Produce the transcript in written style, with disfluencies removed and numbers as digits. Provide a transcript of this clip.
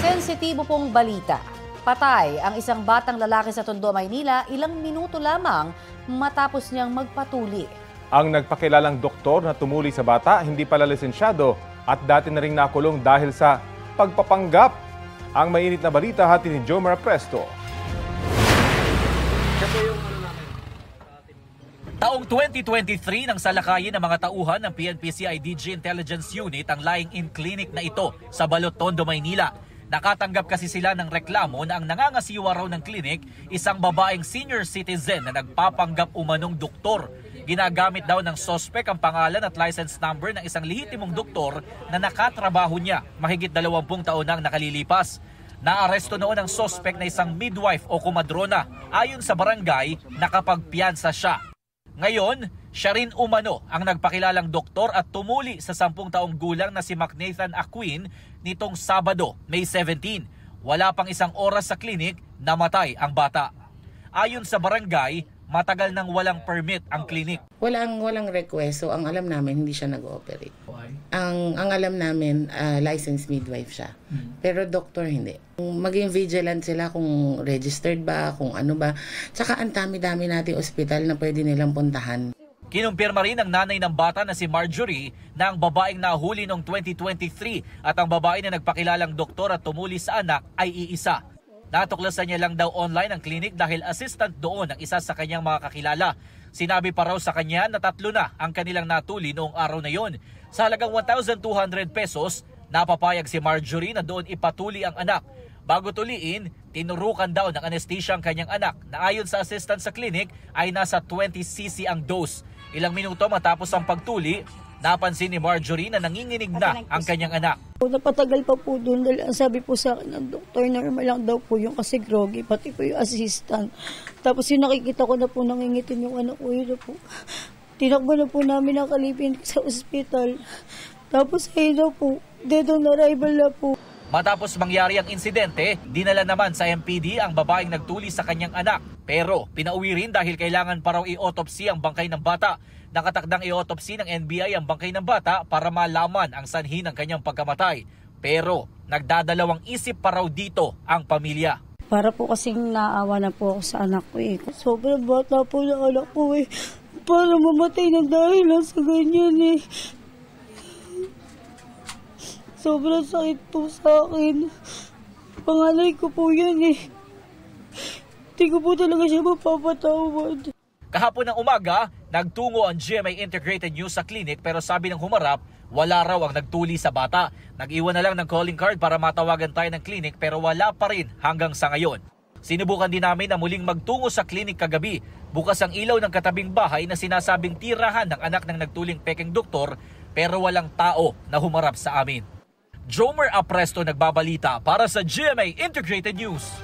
Sensitibo pong balita. Patay ang isang batang lalaki sa Tondo, Maynila ilang minuto lamang matapos niyang magpatuli. Ang nagpakilalang doktor na tumuli sa bata hindi pala lisensyado at dati na ring nakulong dahil sa pagpapanggap. Ang mainit na balita hatid ni Jomar Presto. Taong 2023 nang salakayin ng mga tauhan ng PNP-CIDG Intelligence Unit ang lying-in clinic na ito sa Balot, Tondo, Maynila. Nakatanggap kasi sila ng reklamo na ang nangangasiwa raw ng clinic isang babaeng senior citizen na nagpapanggap umanong doktor. Ginagamit daw ng sospek ang pangalan at license number ng isang lehitimong doktor na nakatrabaho niya mahigit 20 taon nang nakalilipas. Naaresto noon ang sospek na isang midwife o kumadrona. Ayon sa barangay, nakapagpiyansa siya. Ngayon, siya rin umano ang nagpakilalang doktor at tumuli sa 10 taong gulang na si McNathan Aquin nitong Sabado, May 17. Wala pang isang oras sa klinik, namatay ang bata. Ayon sa barangay, matagal nang walang permit ang klinik. Walang request, so ang alam namin hindi siya nag-ooperate. Ang alam namin, licensed midwife siya. Pero doktor hindi. Maging vigilant sila kung registered ba, kung ano ba. Tsaka ang dami-dami nating ospital na pwede nilang puntahan. Kinumpirma rin ng nanay ng bata na si Marjorie na ang babaeng nahuli noong 2023 at ang babae na nagpakilalang doktor at tumuli sa anak ay iisa. Natuklasan niya lang daw online ang klinik dahil assistant doon ang isa sa kanyang mga kakilala. Sinabi pa raw sa kanya na 3 na ang kanilang natuli noong araw na yon. Sa halagang 1,200 pesos, napapayag si Marjorie na doon ipatuli ang anak. Bago tuliin, tinurukan daw ng anesthesia ang kanyang anak na ayon sa assistant sa klinik ay nasa 20cc ang dose. Ilang minuto matapos ang pagtuli, napansin ni Marjorie na nanginginig na ang kanyang anak. Napatagal pa po doon dahil ang sabi po sa akin ng doktor, normal lang daw po yung kasi groggy, pati po yung assistant. Tapos yung nakikita ko na po nangingitin yung anak ko, yun na po. Tinakbo na po namin ang kalipin sa ospital. Tapos ayun na po, dead on arrival na po. Matapos mangyari ang insidente, dinala naman sa MPD ang babaeng nagtuli sa kanyang anak. Pero pinauwi rin dahil kailangan pa raw i-autopsy ang bangkay ng bata. Nakatakdang i-autopsy ng NBI ang bangkay ng bata para malaman ang sanhi ng kanyang pagkamatay. Pero nagdadalawang isip pa raw dito ang pamilya. Para po kasing naawa na po ako sa anak ko eh. Sobrang bata po na anak ko eh. Para mamatay na dahil lang sa ganyan eh. Sobrang sakit po sa akin. Panganay ko po yan eh. Hindi ko po talaga siya mapapatawad. Kahapon ng umaga, nagtungo ang GMA Integrated News sa klinik pero sabi ng humarap, wala raw ang nagtuli sa bata. Nag-iwan na lang ng calling card para matawagan tayo ng klinik pero wala pa rin hanggang sa ngayon. Sinubukan din namin na muling magtungo sa klinik kagabi. Bukas ang ilaw ng katabing bahay na sinasabing tirahan ng anak ng nagtuling pekeng doktor pero walang tao na humarap sa amin. Jomar Presto nagbabalita para sa GMA Integrated News.